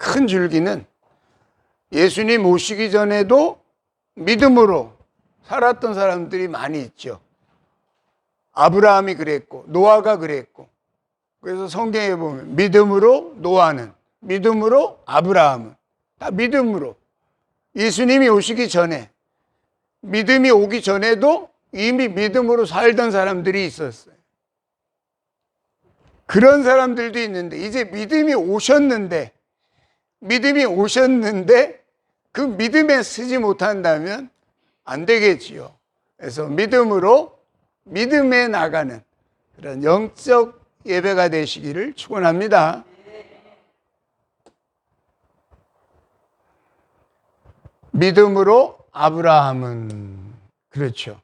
큰 줄기는 예수님 오시기 전에도 믿음으로 살았던 사람들이 많이 있죠. 아브라함이 그랬고 노아가 그랬고, 그래서 성경에 보면 믿음으로 노아는, 믿음으로 아브라함은, 다 믿음으로. 예수님이 오시기 전에, 믿음이 오기 전에도 이미 믿음으로 살던 사람들이 있었어요. 그런 사람들도 있는데, 이제 믿음이 오셨는데 그 믿음에 쓰지 못한다면 안 되겠지요. 그래서 믿음으로, 믿음에 나가는 그런 영적 예배가 되시기를 축원합니다. 믿음으로 아브라함은, 그렇죠.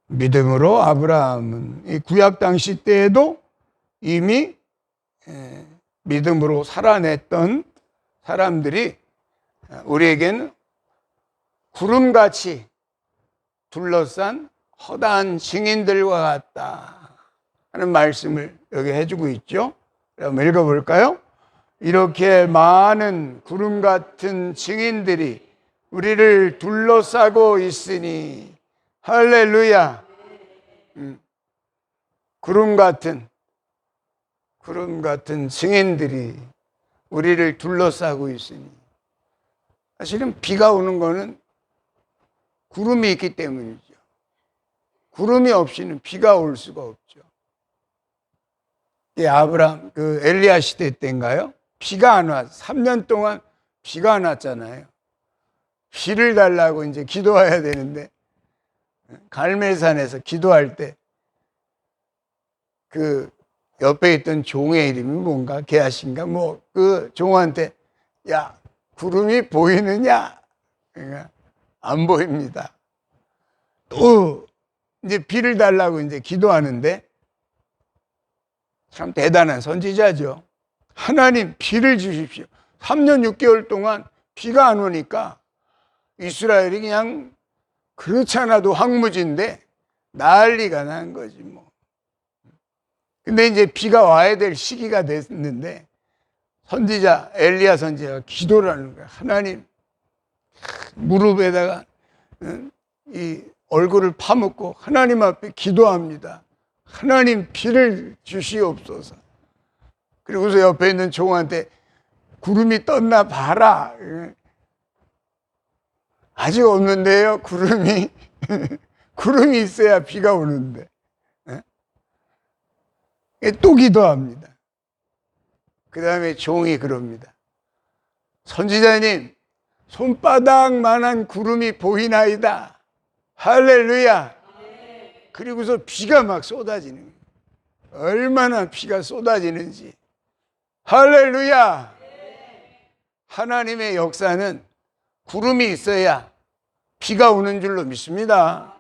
믿음으로 아브라함은 이 구약 당시 때에도 이미 믿음으로 살아냈던 사람들이 우리에게는 구름같이 둘러싼 허다한 증인들과 같다 하는 말씀을 여기 해주고 있죠. 한번 읽어볼까요? 이렇게 많은 구름 같은 증인들이 우리를 둘러싸고 있으니, 할렐루야. 구름 같은 증인들이 우리를 둘러싸고 있으니, 사실은 비가 오는 거는 구름이 있기 때문이죠. 구름이 없이는 비가 올 수가 없죠. 아브라함, 엘리야 시대 때인가요? 비가 안 왔, 3년 동안 비가 안 왔잖아요. 비를 달라고 이제 기도해야 되는데, 갈멜산에서 기도할 때, 옆에 있던 종의 이름이 뭔가, 게하신가? 그 종한테, 야, 구름이 보이느냐? 그러니까, 안 보입니다. 또, 이제 비를 달라고 이제 기도하는데, 참 대단한 선지자죠. 하나님, 비를 주십시오. 3년 6개월 동안 비가 안 오니까 이스라엘이 그냥 그렇지 않아도 황무지인데 난리가 난 거지 뭐. 근데 이제 비가 와야 될 시기가 됐는데 선지자, 엘리야 선지자가 기도를 하는 거야. 하나님, 무릎에다가 이 얼굴을 파묻고 하나님 앞에 기도합니다. 하나님, 비를 주시옵소서. 그리고서 옆에 있는 종한테 구름이 떴나 봐라. 아직 없는데요, 구름이. 구름이 있어야 비가 오는데. 또 기도합니다. 그 다음에 종이 그럽니다. 선지자님, 손바닥만한 구름이 보이나이다. 할렐루야. 그리고서 비가 막 쏟아지는 거예요. 얼마나 비가 쏟아지는지. 할렐루야. 하나님의 역사는 구름이 있어야 비가 오는 줄로 믿습니다.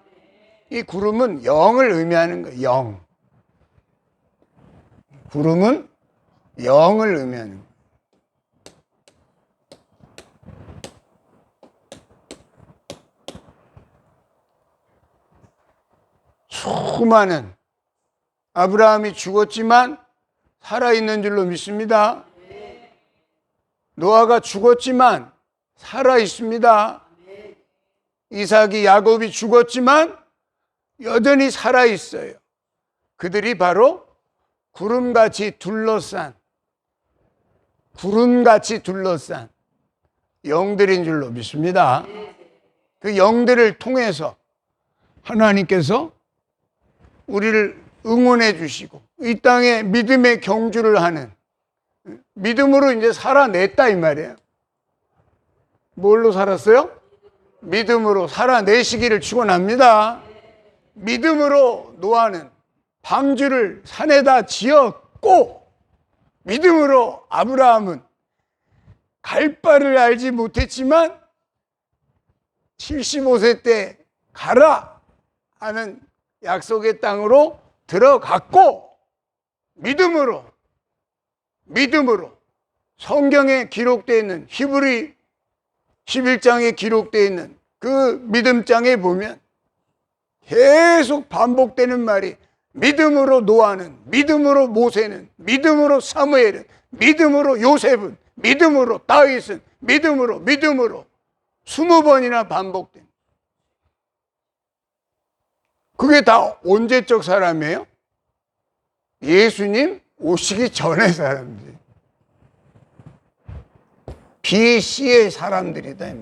이 구름은 영을 의미하는 거예요. 영. 구름은 영을 의미하는 거예요. 수많은, 아브라함이 죽었지만 살아있는 줄로 믿습니다. 노아가 죽었지만 살아있습니다. 이삭이, 야곱이 죽었지만 여전히 살아있어요. 그들이 바로 구름같이 둘러싼 영들인 줄로 믿습니다. 그 영들을 통해서 하나님께서 우리를 응원해 주시고 이 땅에 믿음의 경주를 하는, 믿음으로 이제 살아냈다 이 말이에요. 뭘로 살았어요? 믿음으로 살아내시기를 축원합니다. 믿음으로 노아는 방주를 산에다 지었고, 믿음으로 아브라함은 갈 바를 알지 못했지만 75세 때 가라 하는 약속의 땅으로 들어갔고, 믿음으로 성경에 기록되어 있는 히브리 11장에 기록되어 있는 그 믿음장에 보면 계속 반복되는 말이, 믿음으로 노아는, 믿음으로 모세는, 믿음으로 사무엘은, 믿음으로 요셉은, 믿음으로, 다윗은 믿음으로 20번이나 반복된. 그게 다 언제적 사람이에요? 예수님 오시기 전의 사람들. BC의 사람들이다.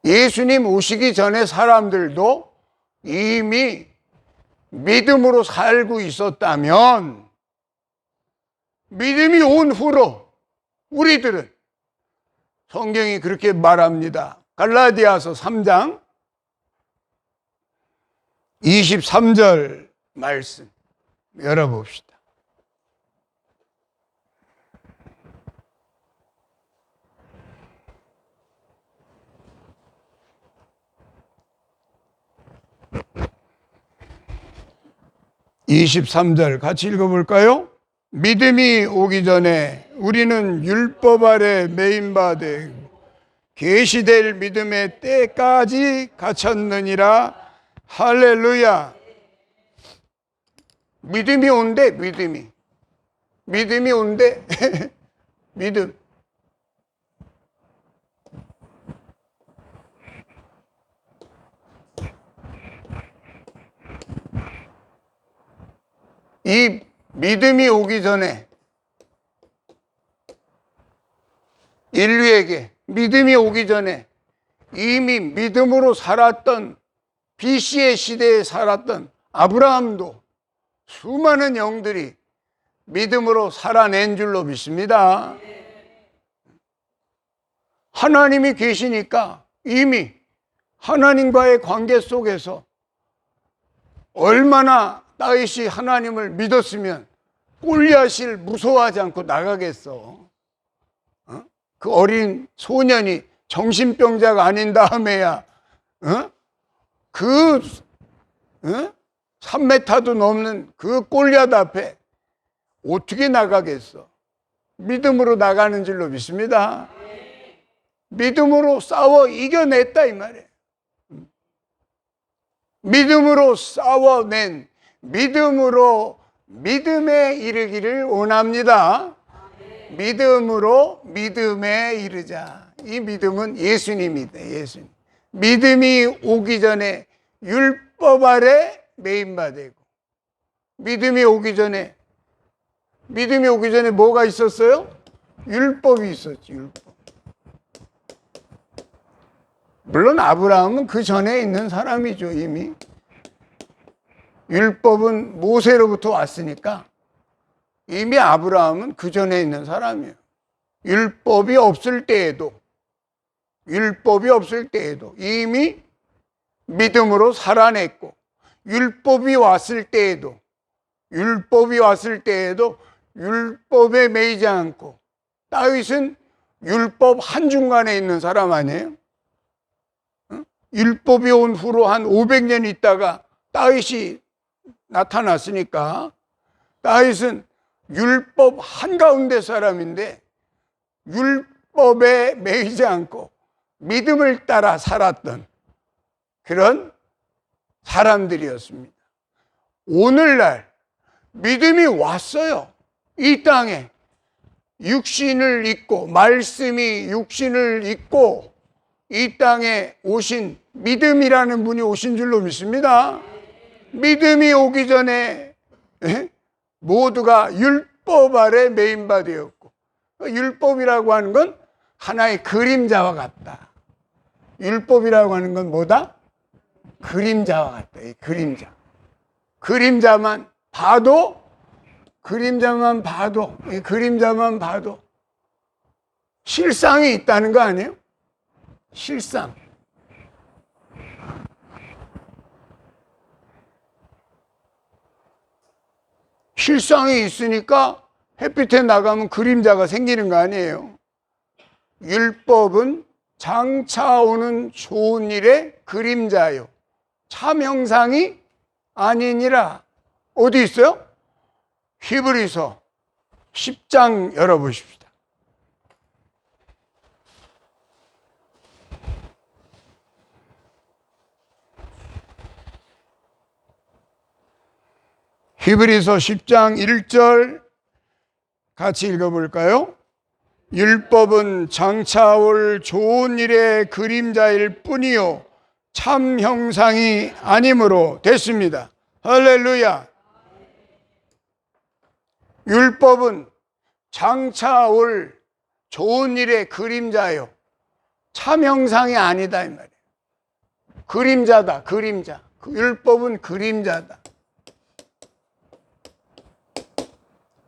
예수님 오시기 전의 사람들도 이미 믿음으로 살고 있었다면, 믿음이 온 후로 우리들은, 성경이 그렇게 말합니다. 갈라디아서 3장 23절 말씀 열어봅시다. (23절) 같이 읽어볼까요? 믿음이 오기 전에 우리는 율법 아래 매인 바 되고 계시될 믿음의 때까지 갇혔느니라. 할렐루야. 믿음이 온대. 믿음이 온대. 믿음. 이 믿음이 오기 전에, 인류에게 믿음이 오기 전에 이미 믿음으로 살았던, BC의 시대에 살았던 아브라함도 수많은 영들이 믿음으로 살아낸 줄로 믿습니다. 하나님이 계시니까 이미 하나님과의 관계 속에서 얼마나 다윗이 하나님을 믿었으면 골리앗을 무서워하지 않고 나가겠어. 그 어린 소년이 정신병자가 아닌 다음에야 3m도 넘는 그 골리앗 앞에 어떻게 나가겠어? 믿음으로 나가는 줄로 믿습니다. 믿음으로 싸워 이겨냈다 이 말이에요. 믿음으로 싸워낸, 믿음으로 믿음에 이르기를 원합니다. 믿음으로 믿음에 이르자. 이 믿음은 예수님이다. 예수님. 믿음이 오기 전에 율법 아래 매인바 되고, 믿음이 오기 전에 뭐가 있었어요? 율법이 있었지. 율법. 물론 아브라함은 그 전에 있는 사람이죠. 이미 율법은 모세로부터 왔으니까 이미 아브라함은 그 전에 있는 사람이에요. 율법이 없을 때에도 이미 믿음으로 살아냈고, 율법이 왔을 때에도 율법에 매이지 않고, 다윗은 율법 한중간에 있는 사람 아니에요? 율법이 온 후로 한 500년 있다가 다윗이 나타났으니까, 다윗은 율법 한가운데 사람인데 율법에 매이지 않고 믿음을 따라 살았던 그런 사람들이었습니다. 오늘날 믿음이 왔어요. 이 땅에 육신을 입고, 말씀이 육신을 입고 이 땅에 오신, 믿음이라는 분이 오신 줄로 믿습니다. 믿음이 오기 전에 모두가 율법 아래 매인 바 되었고, 율법이라고 하는 건 하나의 그림자와 같다. 율법이라고 하는 건 뭐다? 그림자와 같다. 이 그림자. 그림자만 봐도 실상이 있다는 거 아니에요? 실상. 실상이 있으니까 햇빛에 나가면 그림자가 생기는 거 아니에요? 율법은 장차 오는 좋은 일의 그림자요, 참 형상이 아니니라. 어디 있어요? 히브리서 10장 열어보십시다. 히브리서 10장 1절 같이 읽어볼까요? 율법은 장차 올 좋은 일의 그림자일 뿐이요 참 형상이 아니므로 됐습니다. 할렐루야. 율법은 장차 올 좋은 일의 그림자요 참 형상이 아니다 이 말이에요. 그림자다. 그림자. 율법은 그림자다.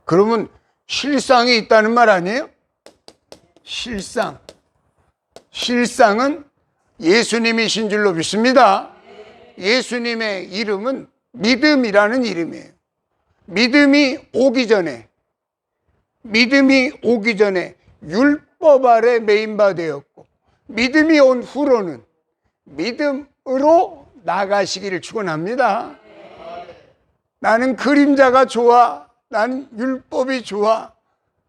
그러면 실상이 있다는 말 아니에요? 실상. 실상은 예수님이신 줄로 믿습니다. 예수님의 이름은 믿음이라는 이름이에요. 믿음이 오기 전에 율법 아래 매인바 되었고, 믿음이 온 후로는 믿음으로 나가시기를 축원합니다. 나는 그림자가 좋아. 나는 율법이 좋아.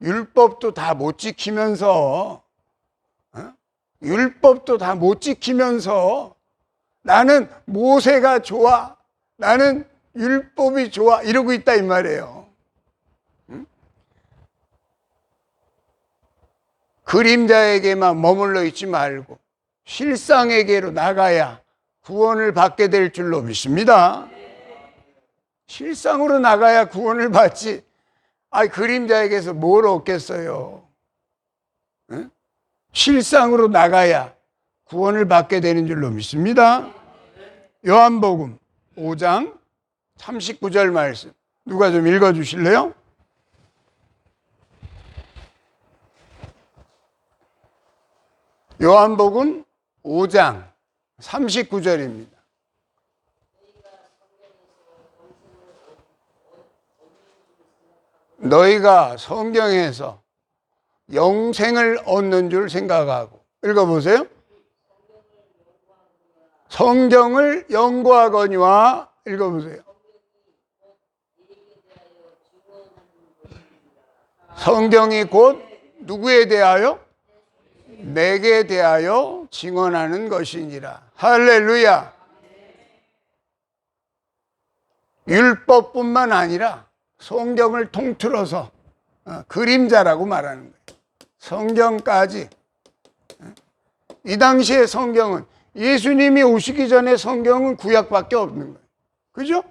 율법도 다 못 지키면서 나는 모세가 좋아. 나는 율법이 좋아. 이러고 있다 이 말이에요. 그림자에게만 머물러 있지 말고 실상에게로 나가야 구원을 받게 될 줄로 믿습니다. 실상으로 나가야 구원을 받지. 그림자에게서 뭘 얻겠어요? 실상으로 나가야 구원을 받게 되는 줄로 믿습니다. 요한복음 5장 39절 말씀 누가 좀 읽어주실래요? 요한복음 5장 39절입니다. 너희가 성경에서 영생을 얻는 줄 생각하고 읽어보세요. 성경을 연구하거니와 읽어보세요. 성경이 곧 누구에 대하여? 내게 대하여 증언하는 것이니라. 할렐루야. 율법뿐만 아니라 성경을 통틀어서 그림자라고 말하는 거예요. 성경까지. 이 당시의 성경은 예수님이 오시기 전에 성경은 구약밖에 없는 거예요. 그죠?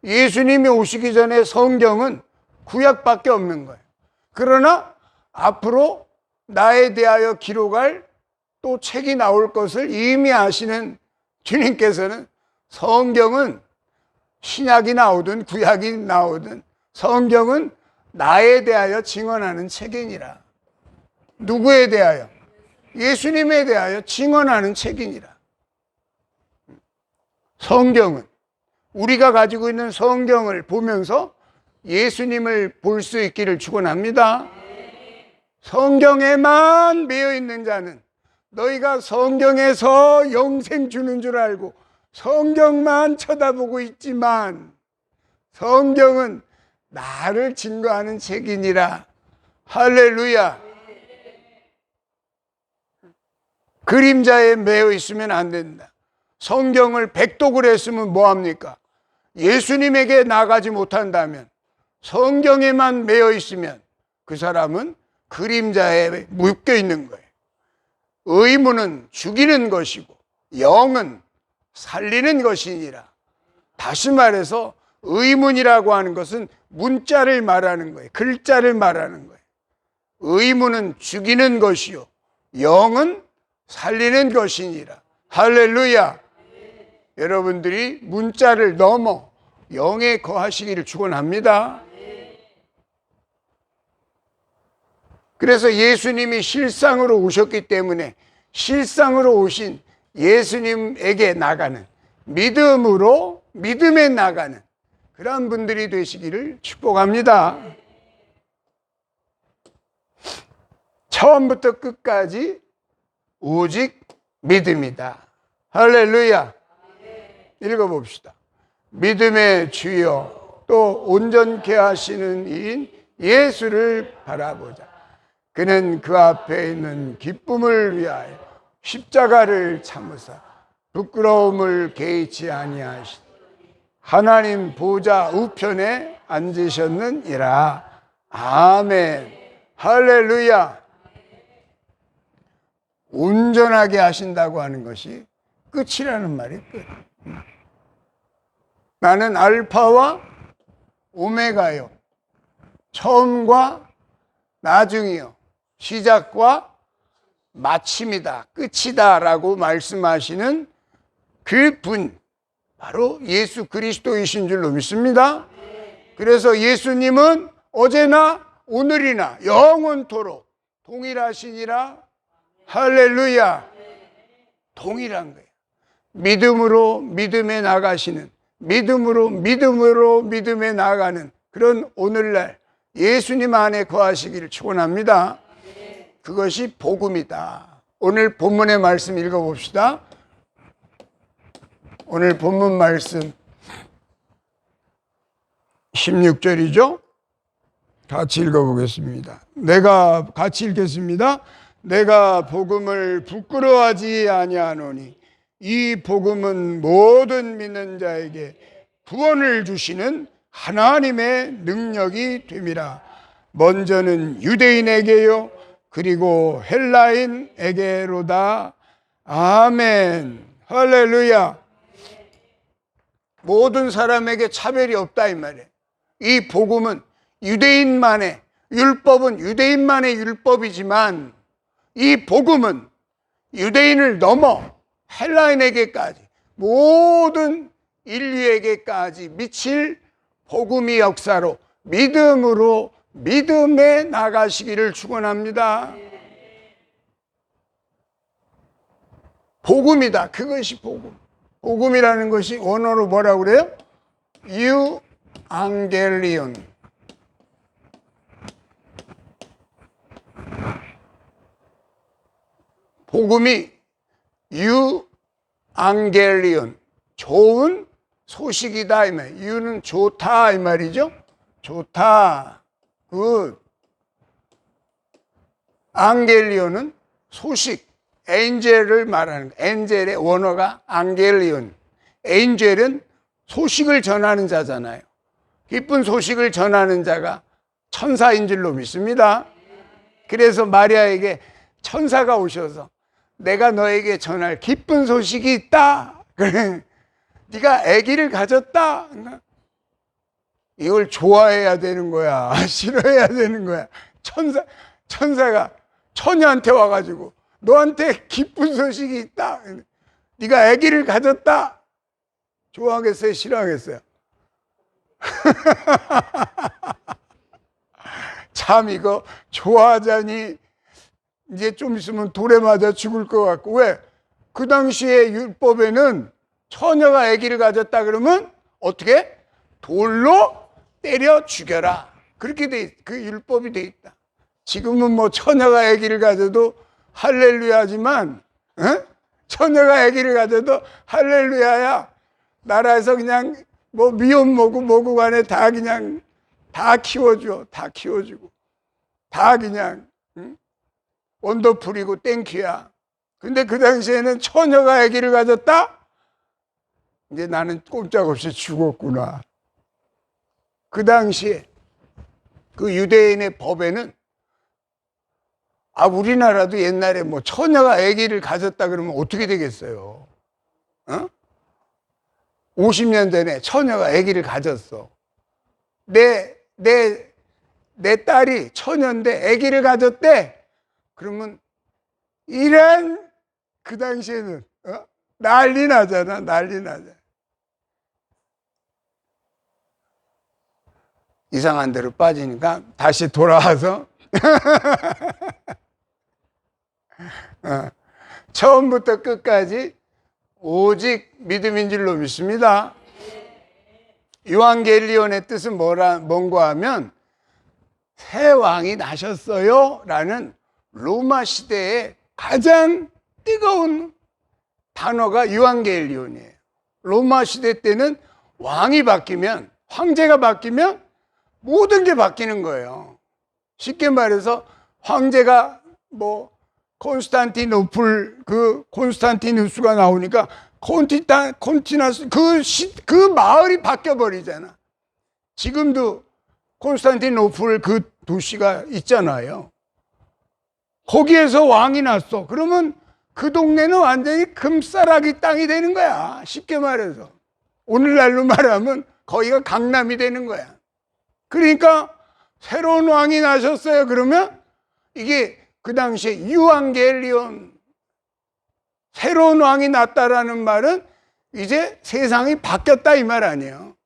예수님이 오시기 전에 성경은 구약밖에 없는 거예요. 그러나 앞으로 나에 대하여 기록할 또 책이 나올 것을 이미 아시는 주님께서는 성경은 신약이 나오든 구약이 나오든 성경은 나에 대하여 증언하는 책이니라. 누구에 대하여? 예수님에 대하여 증언하는 책이니라. 성경은 우리가 가지고 있는 성경을 보면서 예수님을 볼 수 있기를 축원합니다. 성경에만 매여 있는 자는 너희가 성경에서 영생 주는 줄 알고 성경만 쳐다보고 있지만 성경은 나를 증거하는 책이니라. 할렐루야. 그림자에 매여 있으면 안 된다. 성경을 백독을 했으면 뭐합니까? 예수님에게 나가지 못한다면, 성경에만 매여 있으면 그 사람은 그림자에 묶여 있는 거예요. 의무는 죽이는 것이고 영은 살리는 것이니라. 다시 말해서 의문이라고 하는 것은 문자를 말하는 거예요. 글자를 말하는 거예요. 의문은 죽이는 것이요 영은 살리는 것이니라. 할렐루야. 여러분들이 문자를 넘어 영에 거하시기를 축원합니다. 그래서 예수님이 실상으로 오셨기 때문에 실상으로 오신 예수님에게 나가는 믿음으로 믿음에 나가는 그런 분들이 되시기를 축복합니다. 처음부터 끝까지 오직 믿음이다. 할렐루야. 읽어봅시다. 믿음의 주여 또 온전케 하시는 이인 예수를 바라보자. 그는 그 앞에 있는 기쁨을 위하여 십자가를 참으사 부끄러움을 개의치 아니하시니 하나님 보좌 우편에 앉으셨느니라. 아멘. 할렐루야. 온전하게 하신다고 하는 것이 끝이라는 말이 끝. 나는 알파와 오메가요. 처음과 나중이요. 시작과 마침이다. 끝이다. 라고 말씀하시는 그 분, 바로 예수 그리스도이신 줄로 믿습니다. 그래서 예수님은 어제나 오늘이나 영원토록 동일하시니라. 할렐루야. 동일한 거예요. 믿음으로 믿음에 나가시는, 믿음으로 믿음에 나가는 그런 오늘날 예수님 안에 거하시기를 축원합니다. 그것이 복음이다. 오늘 본문의 말씀 읽어봅시다. 오늘 본문 말씀 16절이죠. 같이 읽어보겠습니다. 같이 읽겠습니다. 내가 복음을 부끄러워하지 아니하노니 이 복음은 모든 믿는 자에게 구원을 주시는 하나님의 능력이 됨이라. 먼저는 유대인에게요 그리고 헬라인에게로다. 아멘. 할렐루야. 모든 사람에게 차별이 없다 이 말이에요. 이 복음은 유대인만의 율법은 유대인만의 율법이지만 이 복음은 유대인을 넘어 헬라인에게까지 모든 인류에게까지 미칠 복음의 역사로 믿음으로 믿음에 나가시기를 축원합니다. 복음이다. 그것이 복음. 복음이라는 것이 원어로 뭐라고 그래요? 유앙겔리온. 복음이 유앙겔리온, 좋은 소식이다 이 말. 유는 좋다 이 말이죠. 좋다. 굿. 앙겔리온은 소식, 엔젤을 말하는 거예요. 엔젤의 원어가 앙겔리온. 엔젤은 소식을 전하는 자잖아요. 기쁜 소식을 전하는 자가 천사인 줄로 믿습니다. 그래서 마리아에게 천사가 오셔서 내가 너에게 전할 기쁜 소식이 있다. 그래. 네가 아기를 가졌다. 이걸 좋아해야 되는 거야? 싫어해야 되는 거야? 천사가 처녀한테 와가지고 너한테 기쁜 소식이 있다. 네가 아기를 가졌다. 좋아하겠어요? 싫어하겠어요? 참 이거 좋아하자니 이제 좀 있으면 돌에 맞아 죽을 것 같고. 왜? 그 당시에 율법에는 처녀가 아기를 가졌다 그러면 어떻게? 돌로 때려 죽여라. 그렇게 그 율법이 돼 있다. 지금은 뭐 처녀가 아기를 가져도 할렐루야지만, 처녀가 아기를 가져도 할렐루야야. 나라에서 그냥 뭐 미혼 뭐고 간에 다 그냥 다 키워줘. 다 키워주고. 다 그냥, 원더풀이고 땡큐야. 근데 그 당시에는 처녀가 아기를 가졌다? 이제 나는 꼼짝없이 죽었구나. 그 당시에 그 유대인의 법에는 우리나라도 옛날에 뭐 처녀가 아기를 가졌다 그러면 어떻게 되겠어요? 50년 전에 처녀가 아기를 가졌어. 내 딸이 처녀인데 아기를 가졌대. 그러면 이런 그 당시에는 난리 나잖아. 난리 나잖아. 이상한 데로 빠지니까 다시 돌아와서 처음부터 끝까지 오직 믿음인 줄로 믿습니다. 유앙겔리온의 뜻은 뭔가 하면 새 왕이 나셨어요 라는 로마 시대의 가장 뜨거운 단어가 유앙겔리온이에요. 로마 시대 때는 왕이 바뀌면, 황제가 바뀌면 모든 게 바뀌는 거예요. 쉽게 말해서 황제가 뭐 콘스탄티노플 그 콘스탄티누스가 나오니까 콘티나스 그 마을이 바뀌어 버리잖아. 지금도 콘스탄티노플 그 도시가 있잖아요. 거기에서 왕이 났어. 그러면 그 동네는 완전히 금싸라기 땅이 되는 거야. 쉽게 말해서. 오늘날로 말하면 거기가 강남이 되는 거야. 그러니까 새로운 왕이 나셨어요. 그러면 이게 그 당시에 유앙겔리온, 새로운 왕이 났다라는 말은 이제 세상이 바뀌었다 이 말 아니에요.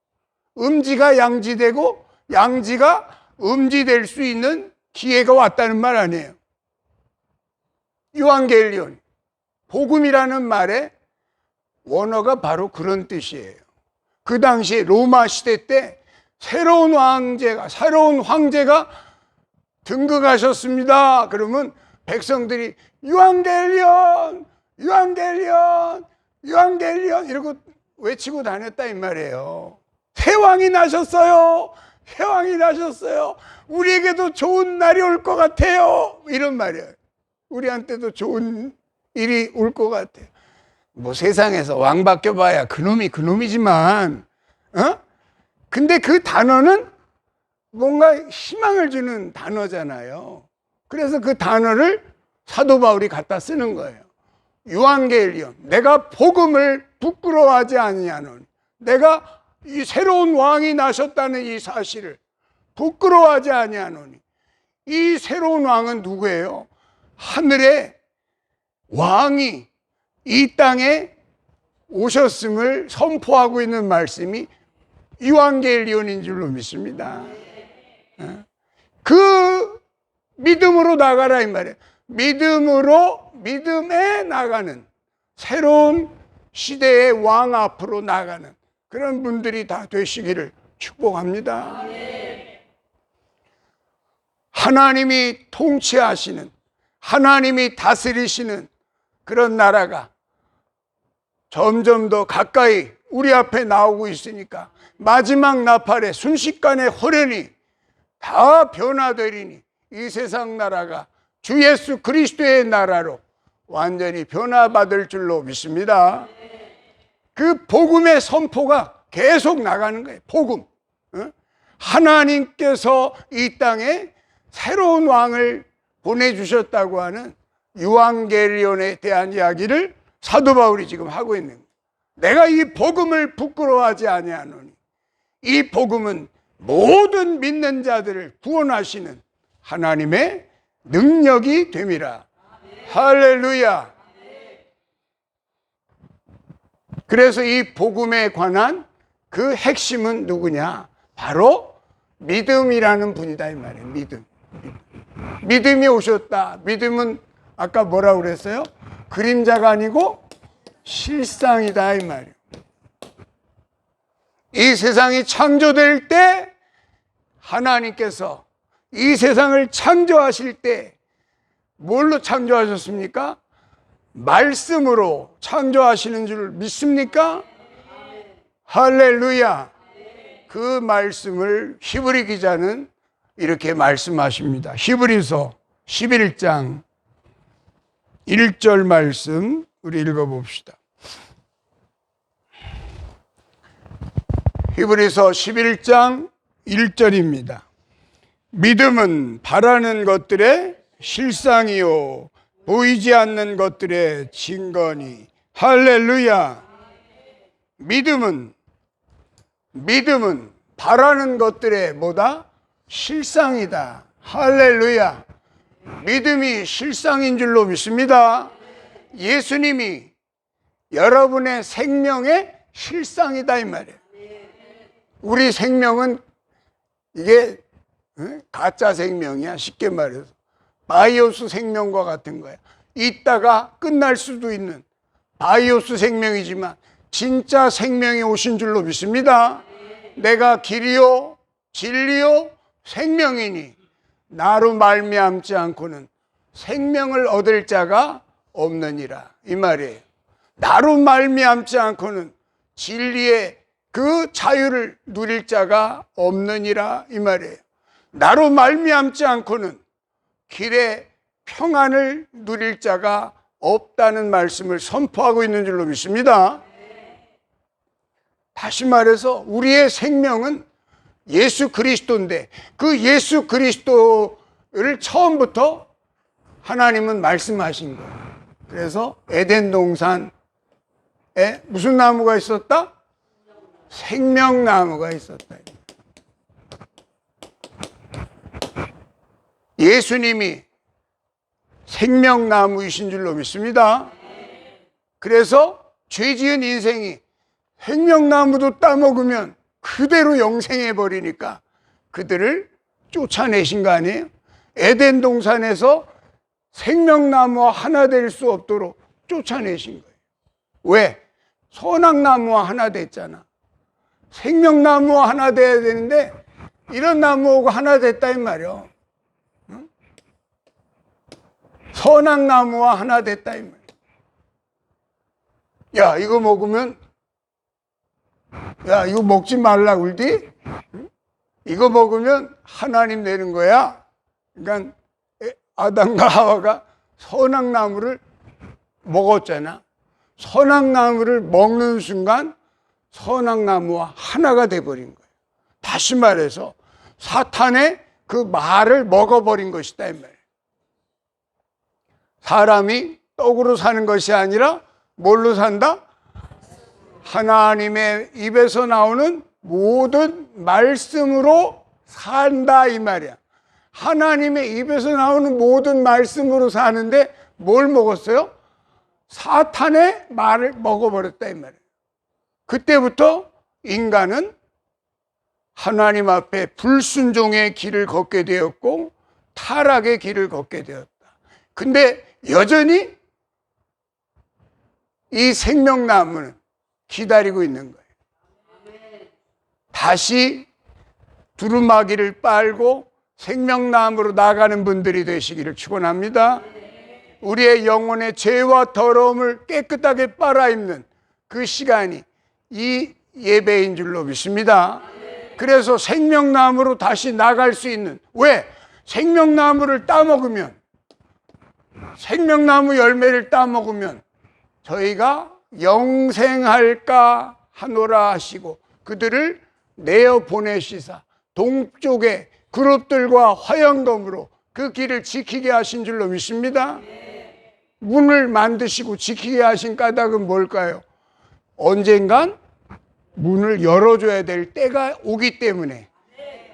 음지가 양지되고 양지가 음지될 수 있는 기회가 왔다는 말 아니에요. 유앙겔리온, 복음이라는 말의 원어가 바로 그런 뜻이에요. 그 당시에 로마 시대 때 새로운 황제가 등극하셨습니다. 그러면 백성들이 유앙겔리온, 유앙겔리온, 유앙겔리온 이러고 외치고 다녔다 이 말이에요. 새 왕이 나셨어요. 새 왕이 나셨어요. 우리에게도 좋은 날이 올 것 같아요. 이런 말이에요. 우리한테도 좋은 일이 올 것 같아요. 뭐 세상에서 왕 바뀌어봐야 그놈이지만, 근데 그 단어는 뭔가 희망을 주는 단어잖아요. 그래서 그 단어를 사도 바울이 갖다 쓰는 거예요. 유앙겔리온, 내가 복음을 부끄러워하지 아니하노니, 내가 이 새로운 왕이 나셨다는 이 사실을 부끄러워하지 아니하노니. 이 새로운 왕은 누구예요? 하늘의 왕이 이 땅에 오셨음을 선포하고 있는 말씀이 유앙겔리온인 줄로 믿습니다. 그 믿음으로 나가라 이 말이에요. 믿음에 나가는 새로운 시대의 왕 앞으로 나가는 그런 분들이 다 되시기를 축복합니다. 하나님이 통치하시는, 하나님이 다스리시는 그런 나라가 점점 더 가까이 우리 앞에 나오고 있으니까 마지막 나팔에 순식간에 호련히 다 변화되리니 이 세상 나라가 주 예수 그리스도의 나라로 완전히 변화받을 줄로 믿습니다. 그 복음의 선포가 계속 나가는 거예요. 복음. 하나님께서 이 땅에 새로운 왕을 보내주셨다고 하는 유앙겔리온에 대한 이야기를 사도 바울이 지금 하고 있는 거예요. 내가 이 복음을 부끄러워하지 아니하노니 이 복음은 모든 믿는 자들을 구원하시는 하나님의 능력이 됨이라. 할렐루야. 그래서 이 복음에 관한 그 핵심은 누구냐? 바로 믿음이라는 분이다 이 말이에요. 믿음이 오셨다. 믿음은 아까 뭐라고 그랬어요? 그림자가 아니고 실상이다 이 말이에요. 이 세상이 창조될 때 하나님께서 이 세상을 창조하실 때 뭘로 창조하셨습니까? 말씀으로 창조하시는 줄 믿습니까? 할렐루야. 그 말씀을 히브리 기자는 이렇게 말씀하십니다. 히브리서 11장 1절 말씀 우리 읽어봅시다. 히브리서 11장 1절입니다. 믿음은 바라는 것들의 실상이요 보이지 않는 것들의 증거니. 할렐루야. 믿음은 바라는 것들의 뭐다? 실상이다. 할렐루야. 믿음이 실상인 줄로 믿습니다. 예수님이 여러분의 생명의 실상이다 이 말이에요. 우리 생명은 이게 가짜 생명이야. 쉽게 말해서 바이오스 생명과 같은 거야. 있다가 끝날 수도 있는 바이오스 생명이지만 진짜 생명이 오신 줄로 믿습니다. 내가 길이요 진리요 생명이니 나로 말미암지 않고는 생명을 얻을 자가 없느니라 이 말이에요. 나로 말미암지 않고는 진리의 그 자유를 누릴 자가 없느니라 이 말이에요. 나로 말미암지 않고는 길의 평안을 누릴 자가 없다는 말씀을 선포하고 있는 줄로 믿습니다. 다시 말해서 우리의 생명은 예수 그리스도인데 그 예수 그리스도를 처음부터 하나님은 말씀하신 거예요. 그래서 에덴 동산에 무슨 나무가 있었다? 생명나무가 있었다. 예수님이 생명나무이신 줄로 믿습니다. 그래서 죄 지은 인생이 생명나무도 따먹으면 그대로 영생해 버리니까 그들을 쫓아내신 거 아니에요? 에덴 동산에서 생명나무와 하나 될 수 없도록 쫓아내신 거예요. 왜? 선악나무와 하나 됐잖아. 생명나무와 하나 돼야 되는데 이런 나무하고 하나 됐다 이 말이야. 응? 선악나무와 하나 됐다 이 말이야. 야, 이거 먹으면, 야, 이거 먹지 말라 그러지? 응? 이거 먹으면 하나님 되는 거야. 그러니까 아담과 하와가 선악나무를 먹었잖아. 선악나무를 먹는 순간 선악나무와 하나가 돼버린 거예요. 다시 말해서 사탄의 그 말을 먹어버린 것이다 이 말이에요. 사람이 떡으로 사는 것이 아니라 뭘로 산다? 하나님의 입에서 나오는 모든 말씀으로 산다 이 말이야. 하나님의 입에서 나오는 모든 말씀으로 사는데 뭘 먹었어요? 사탄의 말을 먹어버렸다 이 말이에요. 그때부터 인간은 하나님 앞에 불순종의 길을 걷게 되었고 타락의 길을 걷게 되었다. 근데 여전히 이 생명나무는 기다리고 있는 거예요. 다시 두루마기를 빨고 생명나무로 나가는 분들이 되시기를 축원합니다. 우리의 영혼의 죄와 더러움을 깨끗하게 빨아입는 그 시간이 이 예배인 줄로 믿습니다. 그래서 생명나무로 다시 나갈 수 있는, 왜? 생명나무를 따먹으면, 생명나무 열매를 따먹으면 저희가 영생할까 하노라 하시고 그들을 내어 보내시사 동쪽의 그룹들과 화영검으로 그 길을 지키게 하신 줄로 믿습니다. 문을 만드시고 지키게 하신 까닭은 뭘까요? 언젠간 문을 열어줘야 될 때가 오기 때문에.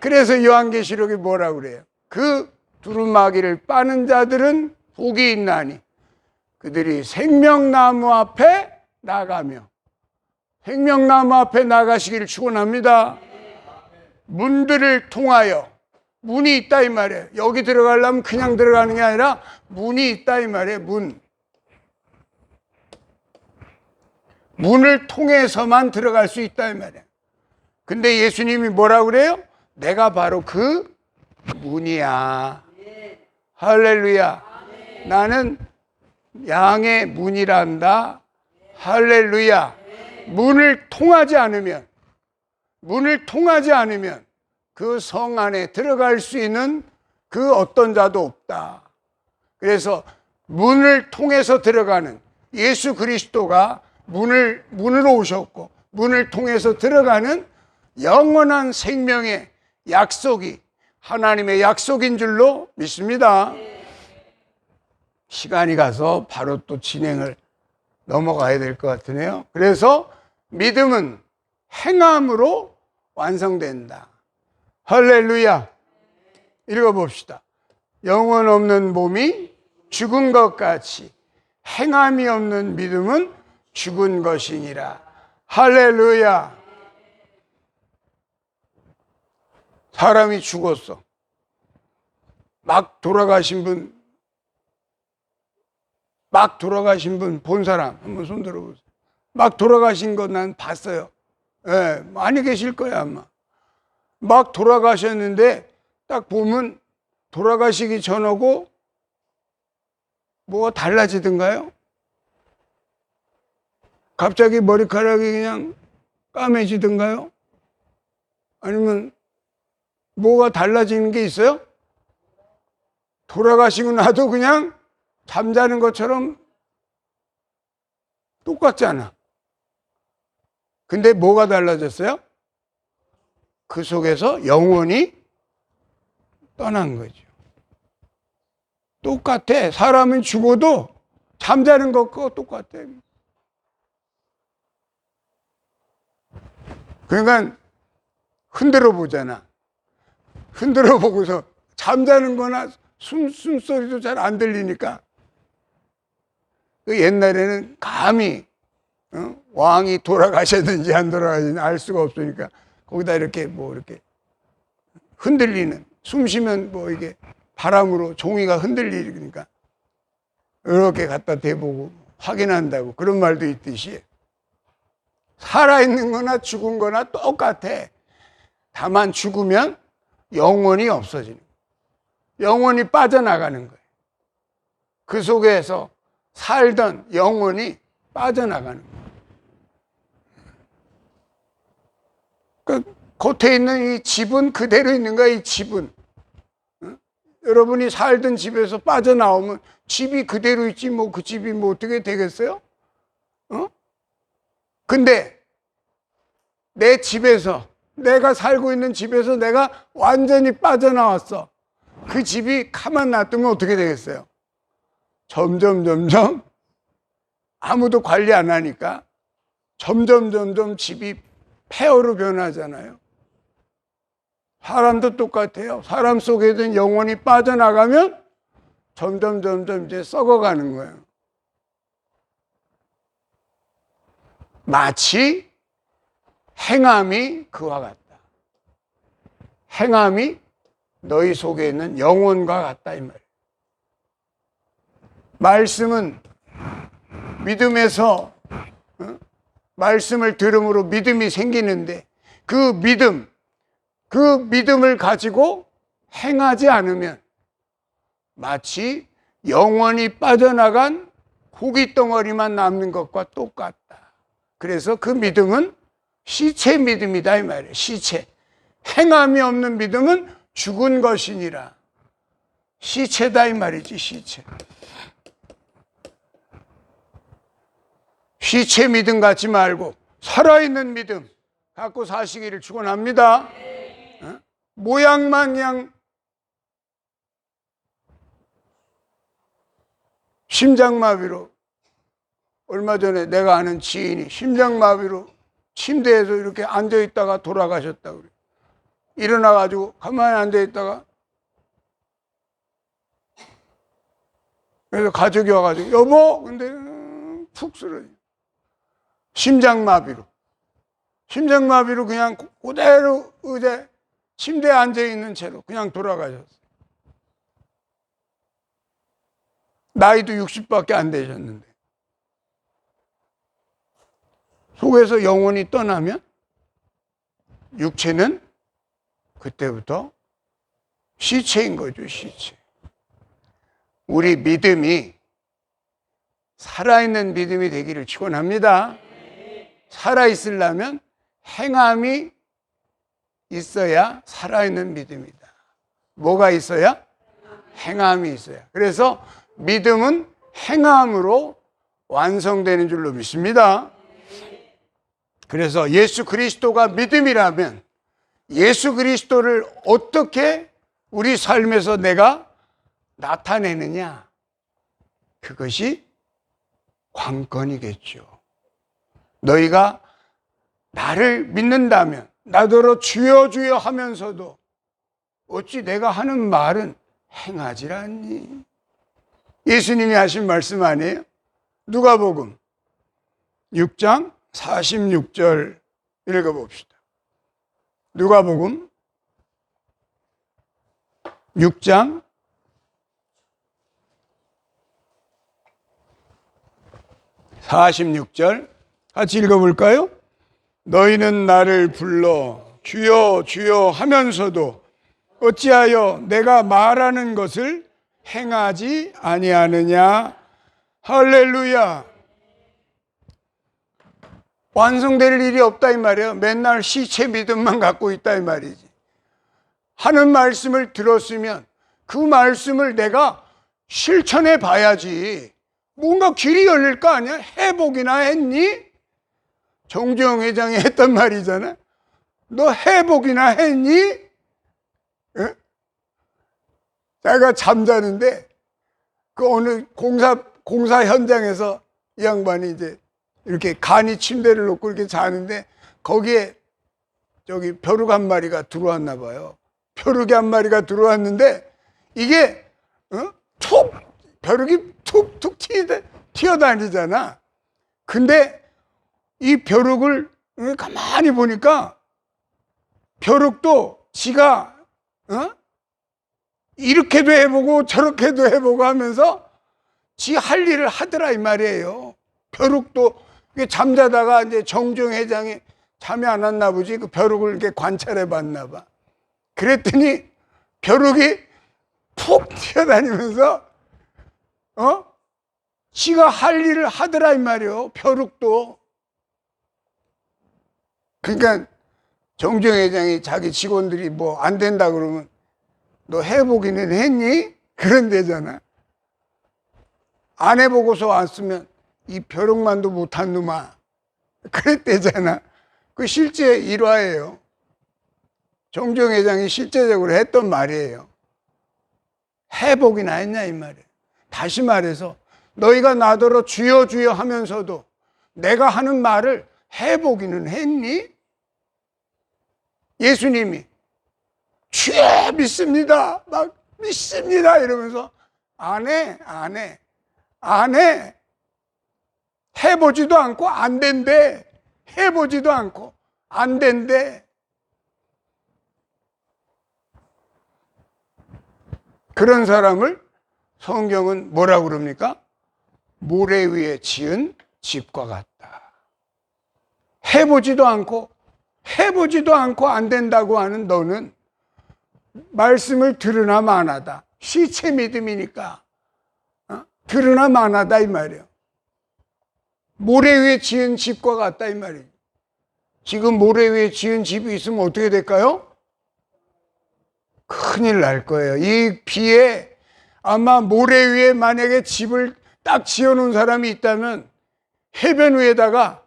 그래서 요한계시록이 뭐라고 그래요? 그 두루마기를 빠는 자들은 복이 있나니 그들이 생명나무 앞에 나가며, 생명나무 앞에 나가시기를 축원합니다. 문들을 통하여, 문이 있다 이 말이에요. 여기 들어가려면 그냥 들어가는 게 아니라 문이 있다 이 말이에요. 문을 통해서만 들어갈 수 있다 이 말이에요. 근데 예수님이 뭐라고 그래요? 내가 바로 그 문이야. 할렐루야. 나는 양의 문이란다. 할렐루야. 문을 통하지 않으면 그 성 안에 들어갈 수 있는 그 어떤 자도 없다. 그래서 문을 통해서 들어가는 예수 그리스도가 문으로 오셨고 문을 통해서 들어가는 영원한 생명의 약속이 하나님의 약속인 줄로 믿습니다. 시간이 가서 바로 또 진행을 넘어가야 될 것 같으네요. 그래서 믿음은 행함으로 완성된다. 할렐루야. 읽어봅시다. 영혼 없는 몸이 죽은 것 같이 행함이 없는 믿음은 죽은 것이니라. 할렐루야. 사람이 죽었어. 막 돌아가신 분 본 사람 한번 손 들어보세요. 막 돌아가신 거 난 봤어요. 예, 많이 계실 거야 아마. 막 돌아가셨는데 딱 보면 돌아가시기 전하고 뭐가 달라지던가요? 갑자기 머리카락이 그냥 까매지던가요? 아니면 뭐가 달라지는 게 있어요? 돌아가시고 나도 그냥 잠자는 것처럼 똑같잖아. 근데 뭐가 달라졌어요? 그 속에서 영원히 떠난 거죠. 똑같아. 사람은 죽어도 잠자는 것과 똑같아. 그러니까 흔들어 보잖아. 흔들어 보고서 잠자는 거나 숨소리도 잘 안 들리니까 그 옛날에는 감히 왕이 돌아가셨는지 안 돌아가셨는지 알 수가 없으니까 거기다 이렇게 뭐 이렇게 흔들리는, 숨 쉬면 뭐 이게 바람으로 종이가 흔들리니까 이렇게 갖다 대보고 확인한다고 그런 말도 있듯이 살아있는 거나 죽은 거나 똑같아. 다만 죽으면 영원히 없어지는 거예요. 영원히 빠져나가는 거예요. 그 속에서 살던 영혼이 빠져나가는 거예요. 그 겉에 있는 이 집은 그대로 있는 거야. 이 집은 여러분이 살던 집에서 빠져나오면 집이 그대로 있지 뭐 그 집이 뭐 어떻게 되겠어요? 근데 내 집에서 내가 살고 있는 집에서 내가 완전히 빠져나왔어. 그 집이 가만 놔두면 어떻게 되겠어요? 점점 아무도 관리 안 하니까 점점 집이 폐허로 변하잖아요. 사람도 똑같아요. 사람 속에든 영혼이 빠져나가면 점점 이제 썩어가는 거예요. 마치 행함이 그와 같다. 행함이 너희 속에 있는 영혼과 같다 이 말이에요. 말씀은 믿음에서 말씀을 들음으로 믿음이 생기는데 그 믿음을 가지고 행하지 않으면 마치 영원히 빠져나간 고기 덩어리만 남는 것과 똑같다. 그래서 그 믿음은 시체 믿음이다 이 말이에요. 시체. 행함이 없는 믿음은 죽은 것이니라. 시체다 이 말이지. 시체 믿음 갖지 말고 살아있는 믿음 갖고 사시기를 축원합니다. 모양만 그냥 심장마비로, 얼마 전에 내가 아는 지인이 심장마비로 침대에서 이렇게 앉아있다가 돌아가셨다고 그래요. 일어나가지고 가만히 앉아있다가 그래서 가족이 와가지고 여보 근데 푹 쓰러져. 심장마비로 그냥 그대로 의자에 침대에 앉아있는 채로 그냥 돌아가셨어요. 나이도 60밖에 안 되셨는데 속에서 영혼이 떠나면 육체는 그때부터 시체인 거죠. 시체. 우리 믿음이 살아있는 믿음이 되기를 축원합니다. 살아있으려면 행함이 있어야 살아있는 믿음이다. 뭐가 있어야? 행함이 있어야. 그래서 믿음은 행함으로 완성되는 줄로 믿습니다. 그래서 예수 그리스도가 믿음이라면 예수 그리스도를 어떻게 우리 삶에서 내가 나타내느냐? 그것이 관건이겠죠. 너희가 나를 믿는다면 나더러 주여 주여 하면서도 어찌 내가 하는 말은 행하질 않니? 예수님이 하신 말씀 아니에요? 누가복음 6장 46절 읽어봅시다. 누가복음 6장 46절 같이 읽어볼까요? 너희는 나를 불러 주여 주여 하면서도 어찌하여 내가 말하는 것을 행하지 아니하느냐? 할렐루야. 완성될 일이 없다 이 말이에요. 맨날 시체 믿음만 갖고 있다 이 말이지. 하는 말씀을 들었으면 그 말씀을 내가 실천해 봐야지. 뭔가 길이 열릴 거 아니야? 해보기나 했니? 정주영 회장이 했던 말이잖아. 너 회복이나 했니? 응? 내가 잠자는데 그 어느 공사 현장에서 이 양반이 이제 이렇게 간이 침대를 놓고 이렇게 자는데 거기에 저기 벼룩 한 마리가 들어왔나 봐요. 벼룩이 한 마리가 들어왔는데 이게 벼룩이 툭툭 튀어다니잖아. 근데 이 벼룩을 가만히 보니까 벼룩도 지가 이렇게도 해보고 저렇게도 해보고 하면서 지 할 일을 하더라 이 말이에요. 벼룩도 잠자다가 이제 정종 회장이 잠이 안 왔나 보지. 그 벼룩을 이렇게 관찰해 봤나 봐. 그랬더니 벼룩이 푹 튀어다니면서 지가 할 일을 하더라 이 말이에요. 벼룩도. 그러니까 정종 회장이 자기 직원들이 뭐 안 된다 그러면 너 해보기는 했니? 그런 데잖아. 안 해보고서 왔으면 이 벼룩만도 못한 놈아. 그랬대잖아. 그 실제 일화예요. 정종 회장이 실제적으로 했던 말이에요. 해보기나 했냐 이 말이에요. 다시 말해서 너희가 나더러 주여 주여 하면서도 내가 하는 말을 해보기는 했니? 예수님이 주여 믿습니다. 막 믿습니다 이러면서 안 해. 해보지도 않고 안 된대. 해보지도 않고 안 된대. 그런 사람을 성경은 뭐라고 그럽니까? 모래 위에 지은 집과 같다. 해보지도 않고 안 된다고 하는 너는 말씀을 들으나 마나다. 시체 믿음이니까 들으나 마나다 이 말이에요. 모래 위에 지은 집과 같다 이 말이에요. 지금 모래 위에 지은 집이 있으면 어떻게 될까요? 큰일 날 거예요. 이 비에 아마 모래 위에 만약에 집을 딱 지어놓은 사람이 있다면 해변 위에다가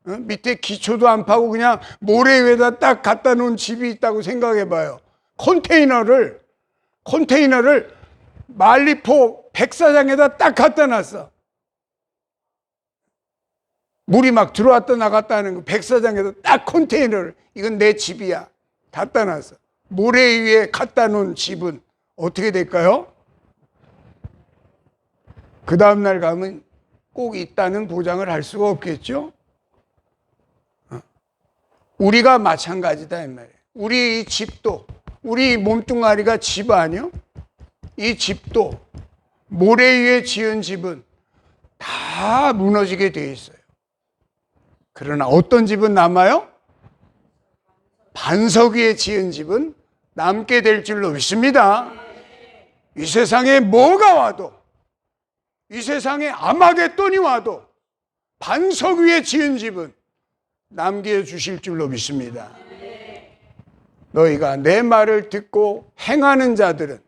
밑에 기초도 안 파고 그냥 모래 위에다 딱 갖다 놓은 집이 있다고 생각해 봐요. 컨테이너를 만리포 백사장에다 딱 갖다 놨어. 물이 막 들어왔다 나갔다 하는 거 백사장에다 딱 컨테이너를 이건 내 집이야 갖다 놨어. 모래 위에 갖다 놓은 집은 어떻게 될까요? 그 다음날 가면 꼭 있다는 보장을 할 수가 없겠죠? 우리가 마찬가지다 이 말이에요. 우리 이 집도 우리 몸뚱아리가 집 아니요? 이 집도 모래 위에 지은 집은 다 무너지게 돼 있어요. 그러나 어떤 집은 남아요? 반석 위에 지은 집은 남게 될 줄로 믿습니다. 이 세상에 뭐가 와도 이 세상에 아마겟돈이 와도 반석 위에 지은 집은 남겨주실 줄로 믿습니다. 너희가 내 말을 듣고 행하는 자들은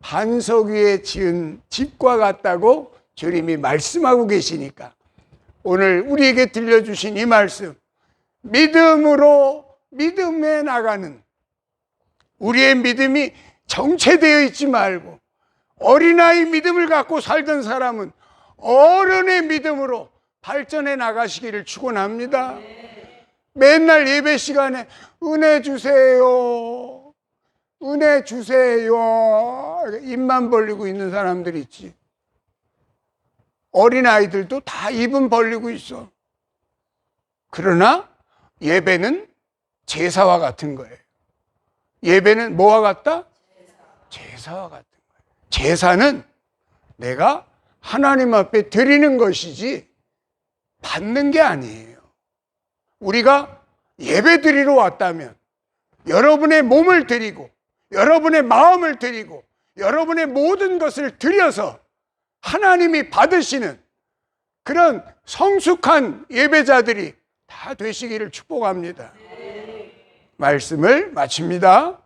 반석 위에 지은 집과 같다고 주님이 말씀하고 계시니까 오늘 우리에게 들려주신 이 말씀 믿음에 나가는 우리의 믿음이 정체되어 있지 말고 어린아이 믿음을 갖고 살던 사람은 어른의 믿음으로 발전해 나가시기를 축원합니다. 맨날 예배 시간에 은혜 주세요. 은혜 주세요. 입만 벌리고 있는 사람들이 있지. 어린아이들도 다 입은 벌리고 있어. 그러나 예배는 제사와 같은 거예요. 예배는 뭐와 같다? 제사와 같은 거예요. 제사는 내가 하나님 앞에 드리는 것이지 받는 게 아니에요. 우리가 예배 드리러 왔다면 여러분의 몸을 드리고 여러분의 마음을 드리고 여러분의 모든 것을 드려서 하나님이 받으시는 그런 성숙한 예배자들이 다 되시기를 축복합니다. 말씀을 마칩니다.